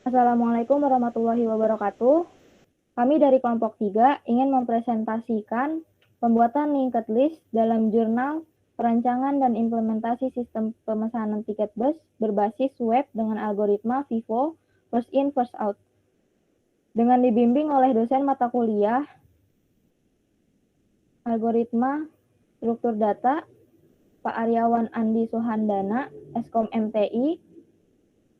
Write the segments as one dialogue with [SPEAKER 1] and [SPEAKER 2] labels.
[SPEAKER 1] Assalamualaikum warahmatullahi wabarakatuh. Kami dari kelompok 3 ingin mempresentasikan pembuatan linked list dalam jurnal perancangan dan implementasi sistem pemesanan tiket bus berbasis web dengan algoritma Vivo First In First Out. Dengan dibimbing oleh dosen mata kuliah algoritma struktur data Pak Aryawan Andi Suhandana, Eskom MTI.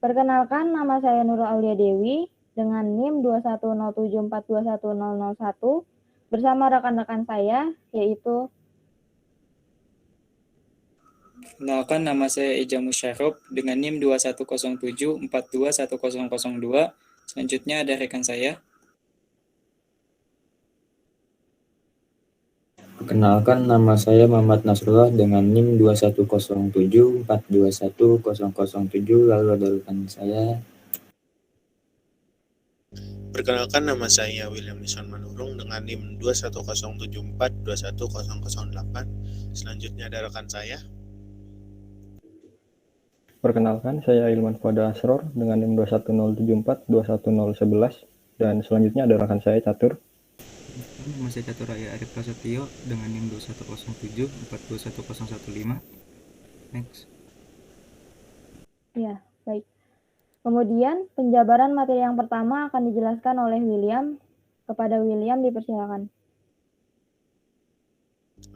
[SPEAKER 1] Perkenalkan, nama saya Nurul Aulia Dewi dengan NIM 210742101 bersama rekan-rekan saya yaitu
[SPEAKER 2] Kenalkan, nama saya Eja Musyarob dengan NIM 2107421002. Selanjutnya ada rekan saya.
[SPEAKER 3] Perkenalkan, nama saya Muhammad Nasrullah dengan NIM 2107421007. Lalu ada rekan saya.
[SPEAKER 4] Perkenalkan, nama saya William Nison Manurung dengan NIM 21074210008. Selanjutnya ada rekan saya.
[SPEAKER 5] Perkenalkan, saya Ilman Fuada Asror dengan NIM 21074210011 dan selanjutnya ada rekan saya Catur.
[SPEAKER 6] Nama saya Catur Raya Arif Prasetyo dengan NIM 21074211015. Next.
[SPEAKER 1] Ya, baik. Kemudian penjabaran materi yang pertama akan dijelaskan oleh William. Kepada William dipersilakan.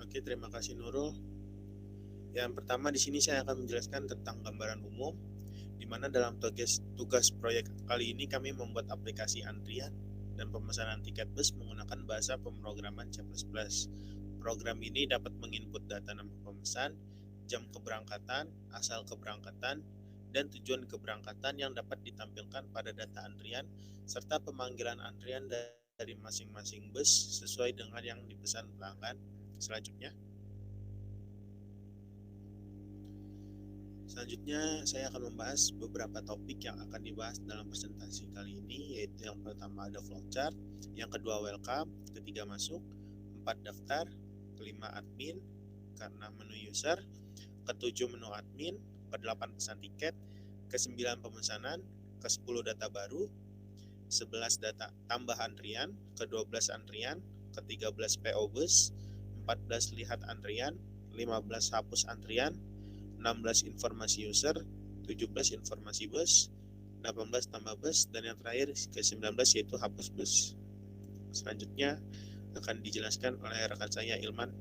[SPEAKER 4] Oke, terima kasih Nurul. Yang pertama di sini saya akan menjelaskan tentang gambaran umum, di mana dalam tugas proyek kali ini kami membuat aplikasi antrian dan pemesanan tiket bus menggunakan bahasa pemrograman C++. Program ini dapat menginput data nama pemesan, jam keberangkatan, asal keberangkatan, dan tujuan keberangkatan yang dapat ditampilkan pada data antrian, serta pemanggilan antrian dari masing-masing bus sesuai dengan yang dipesan pelanggan. Selanjutnya saya akan membahas beberapa topik yang akan dibahas dalam presentasi kali ini, yaitu yang pertama ada flowchart, yang kedua welcome, ketiga masuk, 4 daftar, kelima admin, karena menu user, ketujuh menu admin, ke-8 pesan tiket, ke-9 pemesanan, ke-10 data baru, 11 data tambah antrian, ke-12 antrian, ke-13 PO bus, 14 lihat antrian, 15 hapus antrian, 16 informasi user, 17 informasi bus, 18 tambah bus, dan yang terakhir ke-19 yaitu hapus bus. Selanjutnya akan dijelaskan oleh rekan saya Ilman.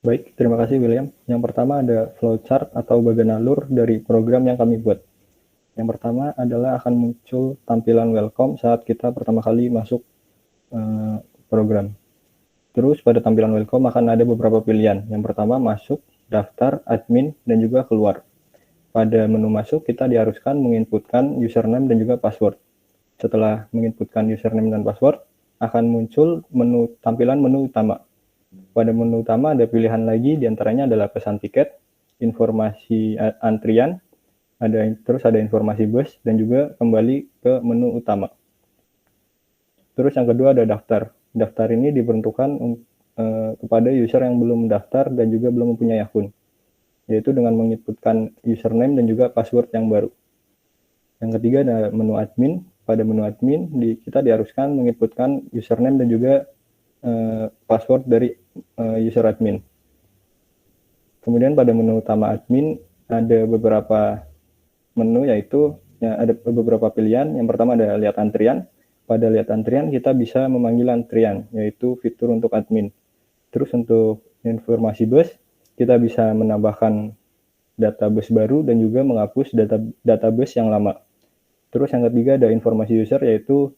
[SPEAKER 5] Baik, terima kasih William. Yang pertama ada flowchart atau bagian alur dari program yang kami buat. Yang pertama adalah akan muncul tampilan welcome saat kita pertama kali masuk program. Terus pada tampilan welcome akan ada beberapa pilihan. Yang pertama masuk, daftar, admin, dan juga keluar. Pada menu masuk kita diharuskan menginputkan username dan juga password. Setelah menginputkan username dan password, akan muncul tampilan menu utama. Pada menu utama ada pilihan lagi, diantaranya adalah pesan tiket, informasi antrian, terus ada informasi bus, dan juga kembali ke menu utama. Terus yang kedua ada daftar. Daftar ini diperuntukkan kepada user yang belum mendaftar dan juga belum mempunyai akun, yaitu dengan menginputkan username dan juga password yang baru. Yang ketiga ada menu admin. Pada menu admin kita diharuskan menginputkan username dan juga password dari user admin. Kemudian pada menu utama admin ada beberapa menu, yaitu ada beberapa pilihan. Yang pertama ada lihat antrian. Pada lihat antrian kita bisa memanggil antrian, yaitu fitur untuk admin. Terus untuk informasi bus kita bisa menambahkan data bus baru dan juga menghapus data bus yang lama. Terus yang ketiga ada informasi user, yaitu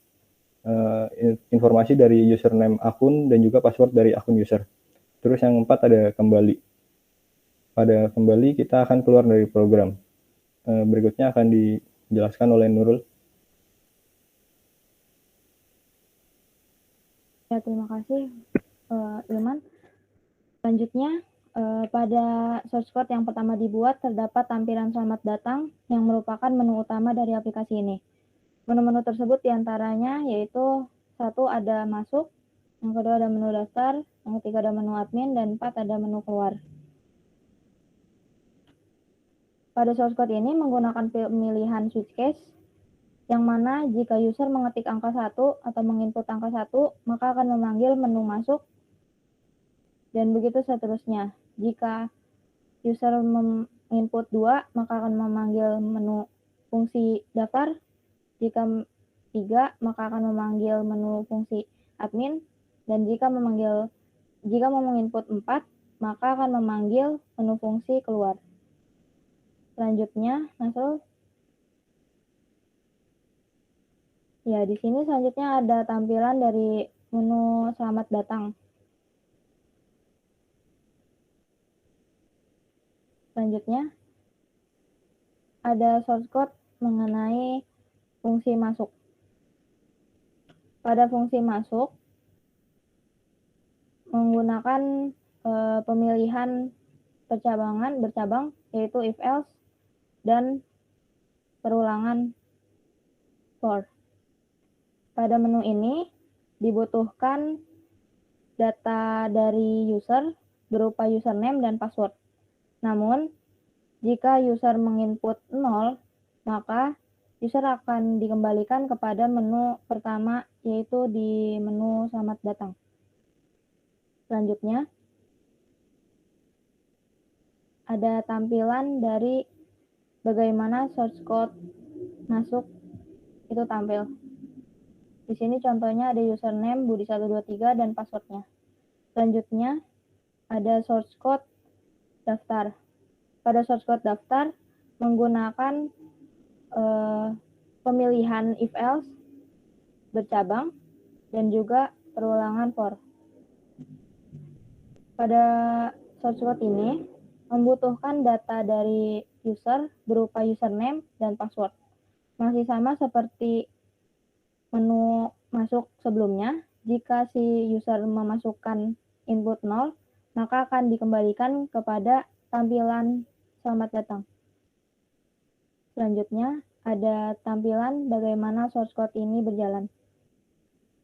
[SPEAKER 5] informasi dari username akun dan juga password dari akun user. Terus yang keempat ada kembali. Pada kembali kita akan keluar dari program. Berikutnya akan dijelaskan oleh Nurul.
[SPEAKER 1] Ya, terima kasih Ilman. Selanjutnya pada source code yang pertama dibuat terdapat tampilan selamat datang yang merupakan menu utama dari aplikasi ini. Menu-menu tersebut diantaranya yaitu 1 ada masuk, yang kedua ada menu daftar, yang ketiga ada menu admin, dan 4 ada menu keluar. Pada source code ini menggunakan pemilihan switch case, yang mana jika user mengetik angka 1 atau menginput angka 1, maka akan memanggil menu masuk, dan begitu seterusnya. Jika user menginput 2, maka akan memanggil menu fungsi daftar. Jika 3, maka akan memanggil menu fungsi admin. Dan jika menginput 4, maka akan memanggil menu fungsi keluar. Selanjutnya, Nasrul. Ya, di sini selanjutnya ada tampilan dari menu selamat datang. Selanjutnya, ada source code mengenai fungsi masuk. Pada fungsi masuk, menggunakan pemilihan bercabang, yaitu if else dan perulangan for. Pada menu ini dibutuhkan data dari user berupa username dan password. Namun, jika user menginput 0, maka user akan dikembalikan kepada menu pertama, yaitu di menu selamat datang. Selanjutnya, ada tampilan dari bagaimana source code masuk itu tampil. Di sini contohnya ada username Budi123 dan passwordnya. Selanjutnya, ada source code daftar. Pada source code daftar, menggunakan pemilihan if else bercabang dan juga perulangan for. Pada source code ini membutuhkan data dari user berupa username dan password. Masih sama seperti menu masuk sebelumnya. Jika si user memasukkan input 0, maka akan dikembalikan kepada tampilan selamat datang. Selanjutnya, ada tampilan bagaimana source code ini berjalan.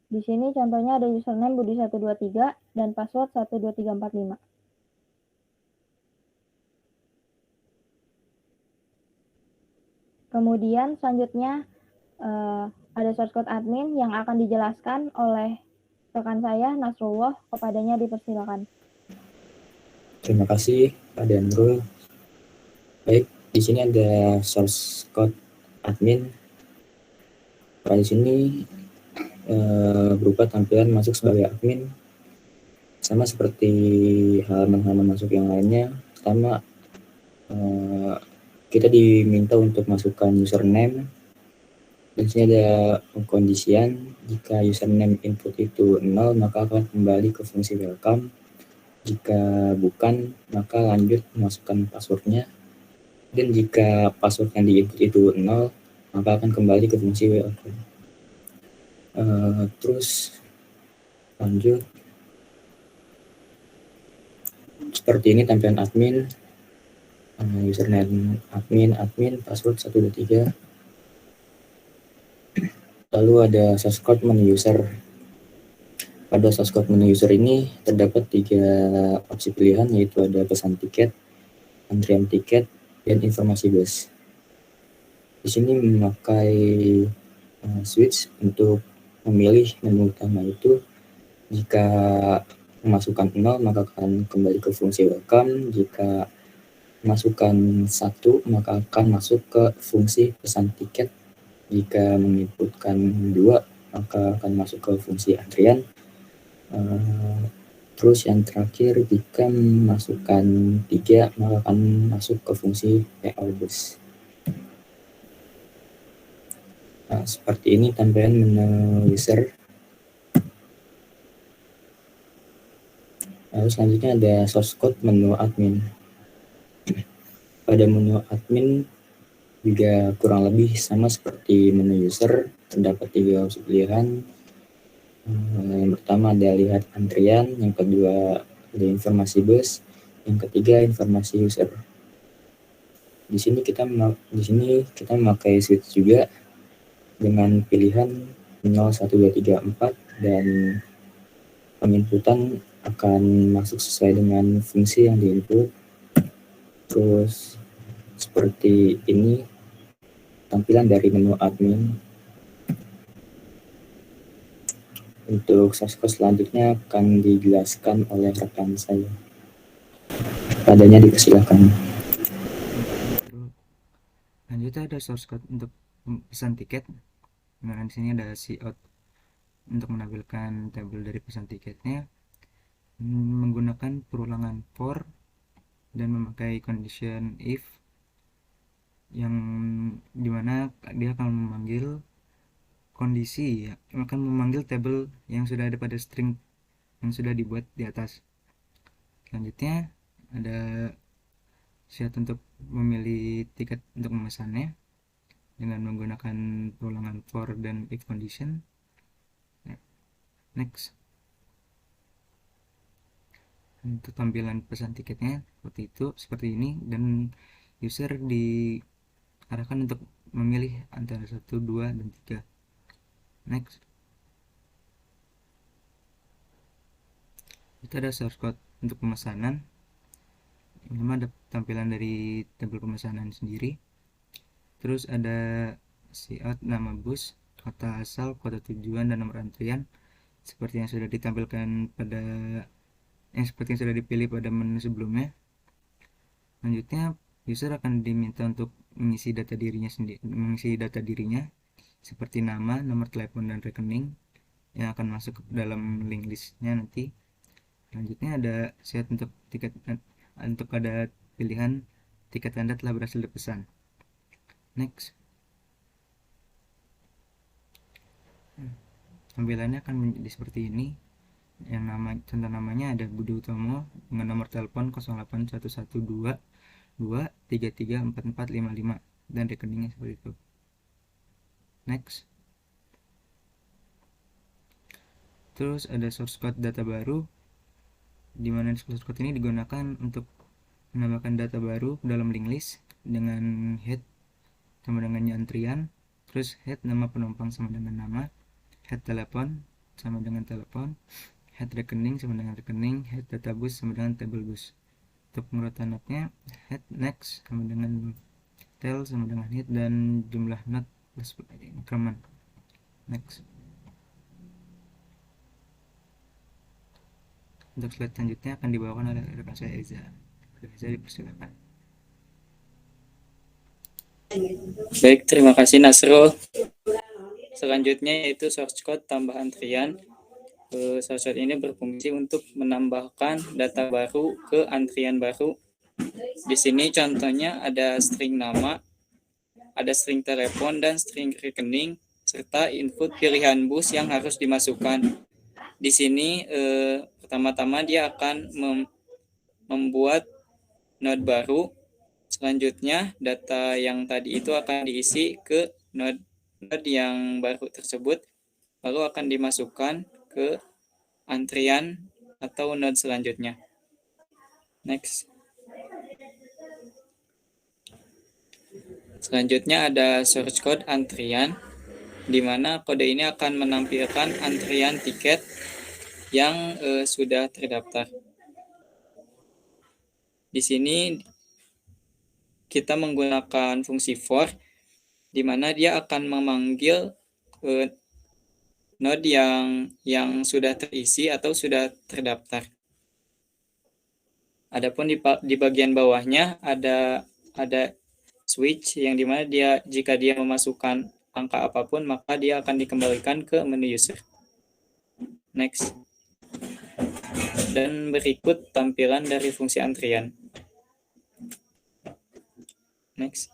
[SPEAKER 1] Di sini contohnya ada username Budi123 dan password 12345. Kemudian selanjutnya ada source code admin yang akan dijelaskan oleh rekan saya, Nasrullah. Kepadanya dipersilakan.
[SPEAKER 3] Terima kasih, Pak Danrul. Baik, di sini ada source code admin. Pada sini berupa tampilan masuk sebagai admin, sama seperti halaman-halaman masuk yang lainnya. Pertama, kita diminta untuk masukkan username. Di sini ada pengkondisian. Jika username input itu 0, maka akan kembali ke fungsi welcome. Jika bukan, maka lanjut memasukkan passwordnya. Dan jika password yang di-input itu 0, maka akan kembali ke fungsi welcome. Terus lanjut. Seperti ini tampilan admin. Username admin, password 123. Lalu ada source code menu user. Pada source code menu user ini terdapat 3 opsi pilihan, yaitu ada pesan tiket, antrian tiket, dan informasi bus. Di sini memakai switch untuk memilih menu utama itu. Jika memasukkan 0, maka akan kembali ke fungsi welcome. Jika masukkan 1, maka akan masuk ke fungsi pesan tiket. Jika menginputkan 2, maka akan masuk ke fungsi antrian. Terus yang terakhir, jika memasukkan 3, maka akan masuk ke fungsi PO bus. Nah, seperti ini tampilan menu user. Lalu selanjutnya ada source code menu admin. Pada menu admin juga kurang lebih sama seperti menu user, terdapat 3 opsi pilihan. Yang pertama ada lihat antrian, yang kedua ada informasi bus, yang ketiga informasi user. Di sini kita memakai switch juga dengan pilihan 0, 1, 2, 3, 4, dan penginputan akan masuk sesuai dengan fungsi yang diinput. Terus Seperti ini tampilan dari menu admin. Untuk source code selanjutnya akan dijelaskan oleh rekan saya. Padanya dipersilakan.
[SPEAKER 6] Lanjutnya ada source code untuk pesan tiket. Nah, di sini ada cout untuk menampilkan tabel dari pesan tiketnya menggunakan perulangan for dan memakai condition if, yang dimana dia akan memanggil kondisi, ya, akan memanggil tabel yang sudah ada pada string yang sudah dibuat di atas. Selanjutnya ada syarat untuk memilih tiket untuk memesannya dengan menggunakan perulangan for dan if condition. Next. Untuk tampilan pesan tiketnya seperti ini, dan user diarahkan untuk memilih antara 1, 2, dan 3. Next. Itu ada source code untuk pemesanan. Ini ada tampilan dari tabel pemesanan sendiri. Terus ada cout nama bus, kota asal, kota tujuan, dan nomor antrian seperti yang sudah ditampilkan seperti yang sudah dipilih pada menu sebelumnya. Selanjutnya user akan diminta untuk mengisi data dirinya seperti nama, nomor telepon, dan rekening yang akan masuk ke dalam link listnya nanti. Selanjutnya ada syarat untuk tiket, untuk ada pilihan tiket Anda telah berhasil dipesan. Next. Tampilannya akan menjadi seperti ini. Yang contoh namanya ada Budi Utomo dengan nomor telepon 08112 2334455 dan rekeningnya seperti itu. Next. Terus ada source code data baru, di mana source code ini digunakan untuk menambahkan data baru dalam link list dengan head sama dengan antrian, terus head nama penumpang sama dengan nama, head telepon sama dengan telepon, head rekening sama dengan rekening, head data bus sama dengan table bus. Untuk pengurutan notnya, head next sama dengan tail sama dengan head, dan jumlah not plus increment. Next. Untuk slide selanjutnya akan dibawakan oleh rekan saya Eza. Eza, dipersilakan.
[SPEAKER 2] Baik, terima kasih Nasrul. Selanjutnya yaitu source code tambah antrian. Source code ini berfungsi untuk menambahkan data baru ke antrian baru. Di sini contohnya ada string nama, ada string telepon, dan string rekening, serta input pilihan bus yang harus dimasukkan. Di sini pertama-tama dia akan membuat node baru. Selanjutnya data yang tadi itu akan diisi ke node yang baru tersebut, lalu akan dimasukkan ke antrian atau node selanjutnya. Next. Selanjutnya ada source code antrian, di mana kode ini akan menampilkan antrian tiket yang sudah terdaftar. Di sini kita menggunakan fungsi for, di mana dia akan memanggil node yang sudah terisi atau sudah terdaftar. Adapun di bagian bawahnya ada switch, yang dimana jika dia memasukkan angka apapun, maka dia akan dikembalikan ke menu user. Next. Dan berikut tampilan dari fungsi antrian. Next.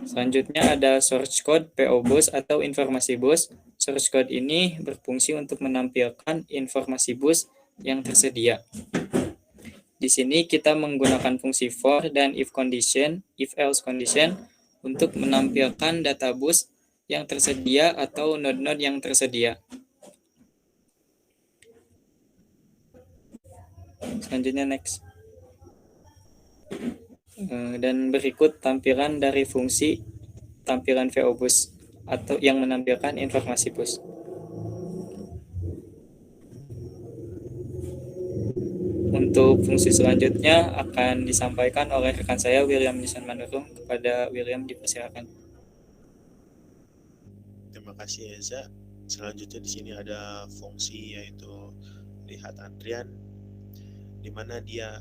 [SPEAKER 2] Selanjutnya ada source code PO bus atau informasi bus. Source code ini berfungsi untuk menampilkan informasi bus yang tersedia. Di sini kita menggunakan fungsi for dan if else condition untuk menampilkan data bus yang tersedia atau node-node yang tersedia. Selanjutnya next. Dan berikut tampilan dari fungsi tampilan VO bus atau yang menampilkan informasi bus. Untuk fungsi selanjutnya akan disampaikan oleh rekan saya William Nisan Manurung. Kepada William dipersilakan.
[SPEAKER 4] Terima kasih Eza. Selanjutnya di sini ada fungsi yaitu lihat antrian, di mana dia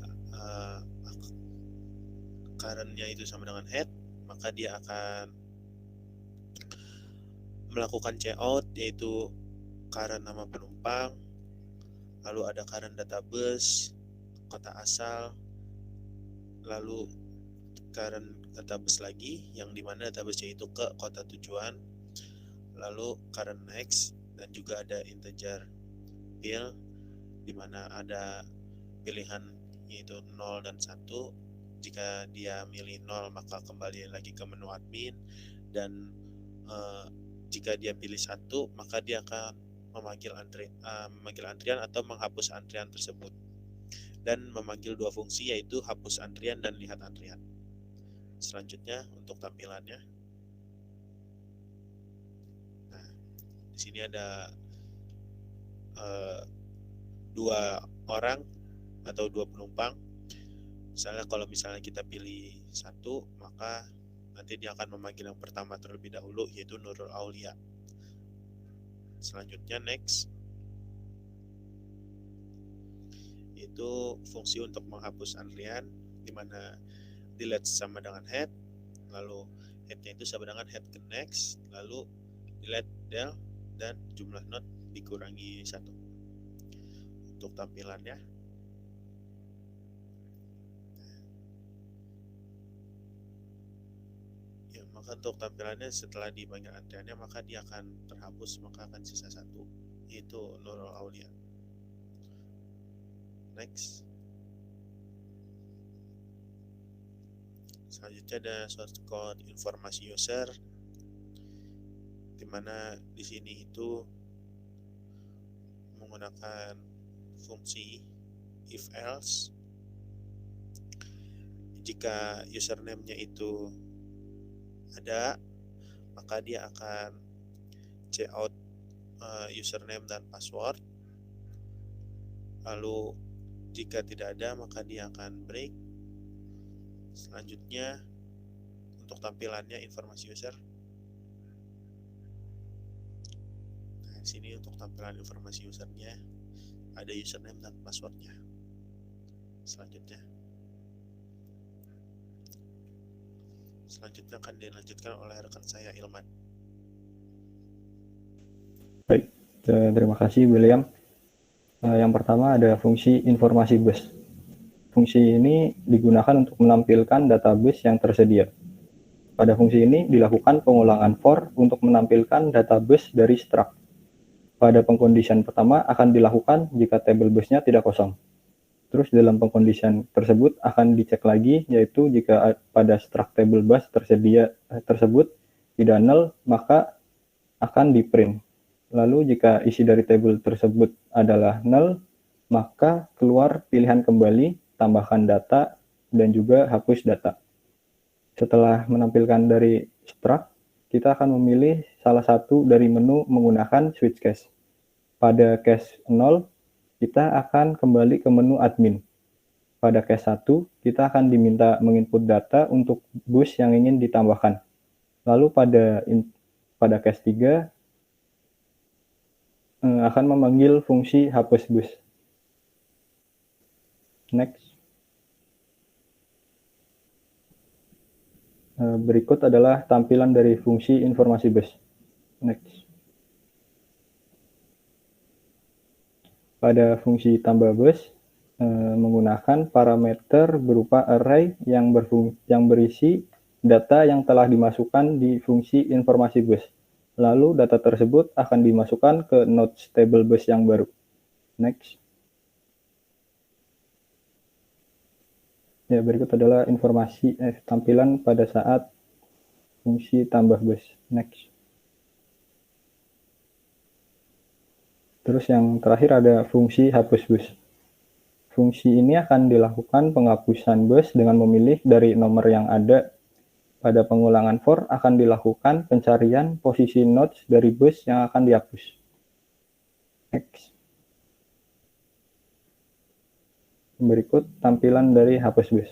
[SPEAKER 4] current-nya itu sama dengan head, maka dia akan melakukan checkout yaitu current nama penumpang, lalu ada current database, kota asal, lalu current database lagi yang dimana database itu ke kota tujuan, lalu current next, dan juga ada integer field dimana ada pilihan yaitu 0 dan 1. Jika dia milih 0 maka kembali lagi ke menu admin, dan jika dia pilih 1 maka dia akan memanggil antrian atau menghapus antrian tersebut, dan memanggil dua fungsi yaitu hapus antrian dan lihat antrian. Selanjutnya untuk tampilannya, nah di sini ada dua orang atau dua penumpang. Misalnya kalau kita pilih 1, maka nanti dia akan memanggil yang pertama terlebih dahulu yaitu Nurul Aulia. Selanjutnya next, itu fungsi untuk menghapus antrian, di mana delete sama dengan head, lalu headnya itu sama dengan head ke next, lalu delete del, dan jumlah note dikurangi 1. Untuk tampilannya, ya, maka untuk tampilannya setelah dipanggil antriannya maka dia akan terhapus, maka akan sisa 1 yaitu Nurul Aulia. Next, selanjutnya ada source code informasi user, dimana di sini itu menggunakan fungsi if else. Jika username-nya itu ada, maka dia akan check out username dan password. Lalu jika tidak ada maka dia akan break. Selanjutnya untuk tampilannya informasi user. Nah, di sini untuk tampilan informasi usernya ada username dan passwordnya. Selanjutnya akan dilanjutkan oleh rekan saya Ilman.
[SPEAKER 5] Baik, terima kasih William. Yang pertama ada fungsi informasi bus. Fungsi ini digunakan untuk menampilkan database yang tersedia. Pada fungsi ini dilakukan pengulangan for untuk menampilkan database dari struct. Pada pengkondisian pertama akan dilakukan jika table busnya tidak kosong. Terus dalam pengkondisian tersebut akan dicek lagi, yaitu jika pada struct table bus tersedia tersebut tidak null maka akan di print. Lalu jika isi dari table tersebut adalah null, maka keluar pilihan kembali, tambahkan data, dan juga hapus data. Setelah menampilkan dari struct, kita akan memilih salah satu dari menu menggunakan switch case. Pada case 0, kita akan kembali ke menu admin. Pada case 1, kita akan diminta menginput data untuk bus yang ingin ditambahkan. Lalu pada case 3, akan memanggil fungsi hapus bus. Next. Berikut adalah tampilan dari fungsi informasi bus. Next. Pada fungsi tambah bus, menggunakan parameter berupa array yang berisi data yang telah dimasukkan di fungsi informasi bus. Lalu data tersebut akan dimasukkan ke nodes table bus yang baru. Next. Ya, berikut adalah informasi tampilan pada saat fungsi tambah bus. Next. Terus yang terakhir ada fungsi hapus bus. Fungsi ini akan dilakukan penghapusan bus dengan memilih dari nomor yang ada. Pada pengulangan for akan dilakukan pencarian posisi nodes dari bus yang akan dihapus. Next. Berikut tampilan dari Hapus Bus.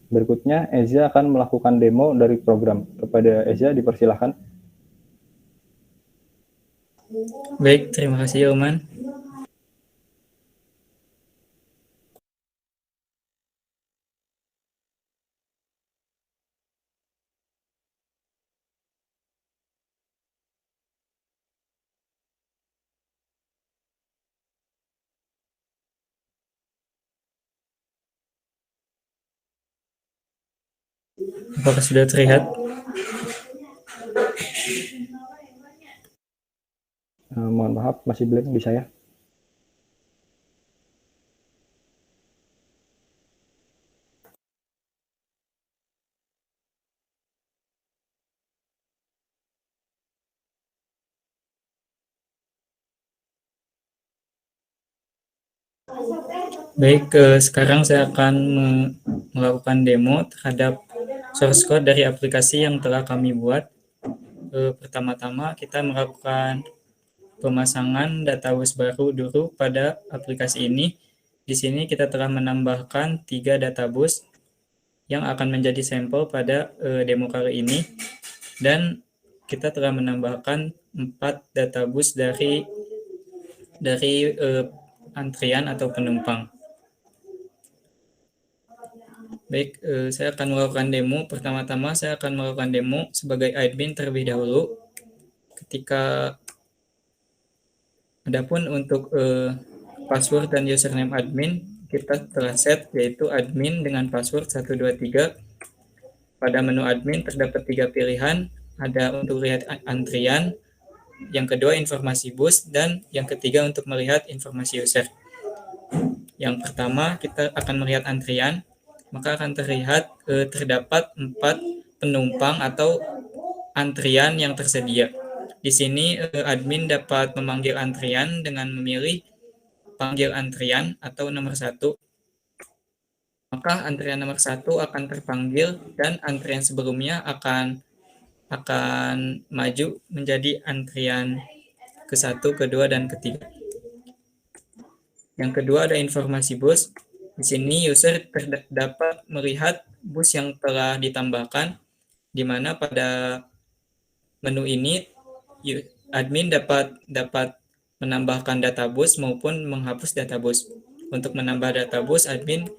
[SPEAKER 5] Berikutnya, Eza akan melakukan demo dari program. Kepada Eza dipersilahkan.
[SPEAKER 2] Baik, terima kasih Oman. Apakah sudah terlihat?
[SPEAKER 5] Mohon maaf, masih blank di saya.
[SPEAKER 2] Baik, sekarang saya akan melakukan demo terhadap source code dari aplikasi yang telah kami buat. Pertama-tama kita melakukan pemasangan database baru dulu pada aplikasi ini. Di sini kita telah menambahkan 3 database yang akan menjadi sampel pada demo kali ini, dan kita telah menambahkan 4 database dari antrian atau penumpang. Baik, saya akan melakukan demo. Pertama-tama saya akan melakukan demo sebagai admin terlebih dahulu. Adapun untuk password dan username admin, kita telah set yaitu admin dengan password 123. Pada menu admin terdapat 3 pilihan, ada untuk lihat antrian, yang kedua informasi bus, dan yang ketiga untuk melihat informasi user. Yang pertama kita akan melihat antrian, maka akan terlihat terdapat 4 penumpang atau antrian yang tersedia. Di sini admin dapat memanggil antrian dengan memilih panggil antrian atau nomor 1. Maka antrian nomor 1 akan terpanggil dan antrian sebelumnya akan maju menjadi antrian ke-1, ke-2, dan ke-3. Yang kedua ada informasi bus. Di sini user dapat melihat bus yang telah ditambahkan, di mana pada menu ini admin dapat menambahkan data bus maupun menghapus data bus. Untuk menambah data bus, admin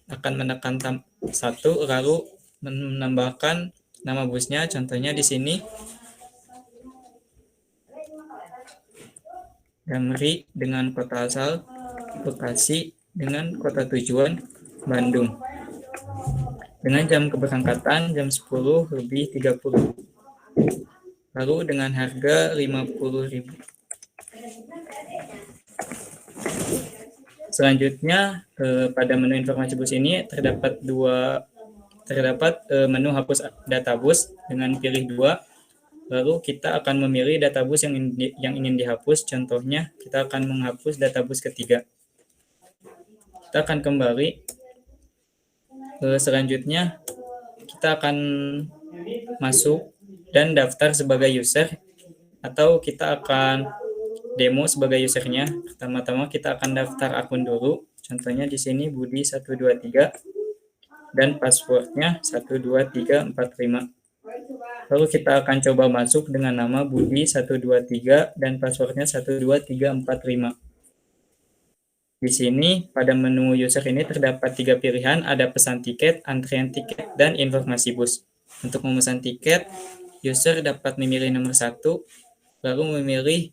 [SPEAKER 2] akan menekan 1 lalu menambahkan nama busnya. Contohnya di sini Damri dengan kota asal Bekasi dengan kota tujuan Bandung, dengan jam keberangkatan jam 10:30, lalu dengan harga 50.000. Selanjutnya pada menu informasi bus ini terdapat menu hapus data bus dengan pilih 2. Lalu kita akan memilih data bus yang ingin dihapus. Contohnya kita akan menghapus data bus ketiga. Kita akan kembali. Selanjutnya kita akan masuk dan daftar sebagai user, atau kita akan demo sebagai usernya. Pertama-tama kita akan daftar akun dulu. Contohnya di sini Budi 123 dan passwordnya 12345. Lalu kita akan coba masuk dengan nama Budi 123 dan passwordnya 12345. Di sini pada menu user ini terdapat 3 pilihan, ada pesan tiket, antrian tiket, dan informasi bus. Untuk memesan tiket, user dapat memilih nomor 1, lalu memilih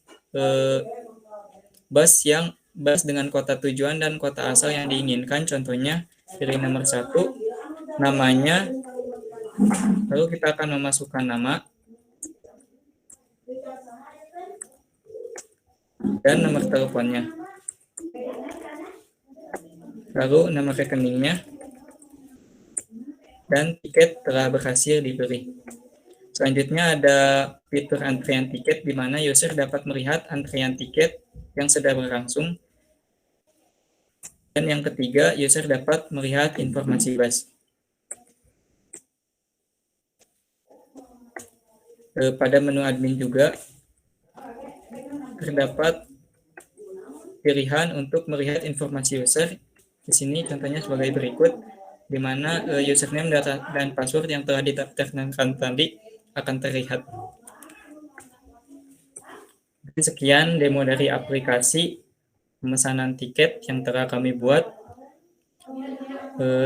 [SPEAKER 2] bus dengan kota tujuan dan kota asal yang diinginkan. Contohnya pilih nomor 1, namanya, lalu kita akan memasukkan nama dan nomor teleponnya, lalu nama rekeningnya, dan tiket telah berhasil dibeli. Selanjutnya ada fitur antrian tiket, di mana user dapat melihat antrian tiket yang sedang berlangsung. Dan yang ketiga, user dapat melihat informasi bus. Pada menu admin juga terdapat pilihan untuk melihat informasi user, Di sini contohnya sebagai berikut, di mana username dan password yang telah ditafsirkan tadi akan terlihat. Sekian demo dari aplikasi pemesanan tiket yang telah kami buat.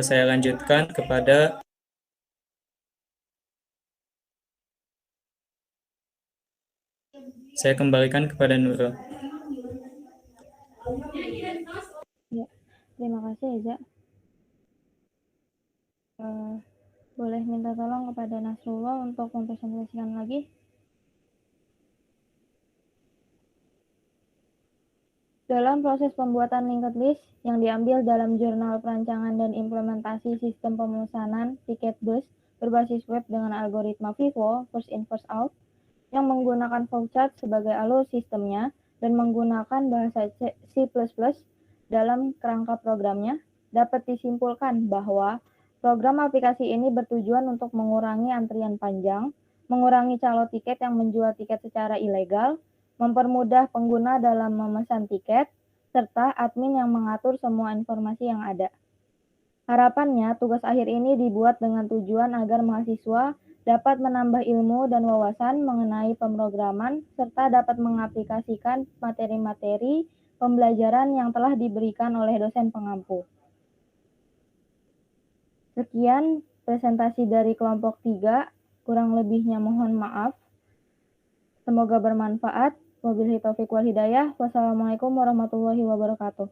[SPEAKER 2] Saya lanjutkan kepada saya kembalikan kepada Nurul.
[SPEAKER 1] Ya, terima kasih Eza. Boleh minta tolong kepada Nasrullah untuk mempresentasikan lagi. Dalam proses pembuatan linked list yang diambil dalam jurnal perancangan dan implementasi sistem pemesanan tiket bus berbasis web dengan algoritma FIFO, first in first out, yang menggunakan flowchart sebagai alur sistemnya dan menggunakan bahasa C++ dalam kerangka programnya, dapat disimpulkan bahwa program aplikasi ini bertujuan untuk mengurangi antrian panjang, mengurangi calo tiket yang menjual tiket secara ilegal, mempermudah pengguna dalam memesan tiket, serta admin yang mengatur semua informasi yang ada. Harapannya, tugas akhir ini dibuat dengan tujuan agar mahasiswa dapat menambah ilmu dan wawasan mengenai pemrograman, serta dapat mengaplikasikan materi-materi pembelajaran yang telah diberikan oleh dosen pengampu. Sekian presentasi dari kelompok 3, kurang lebihnya mohon maaf. Semoga bermanfaat. Wabillahi taufiq wal hidayah. Wassalamualaikum warahmatullahi wabarakatuh.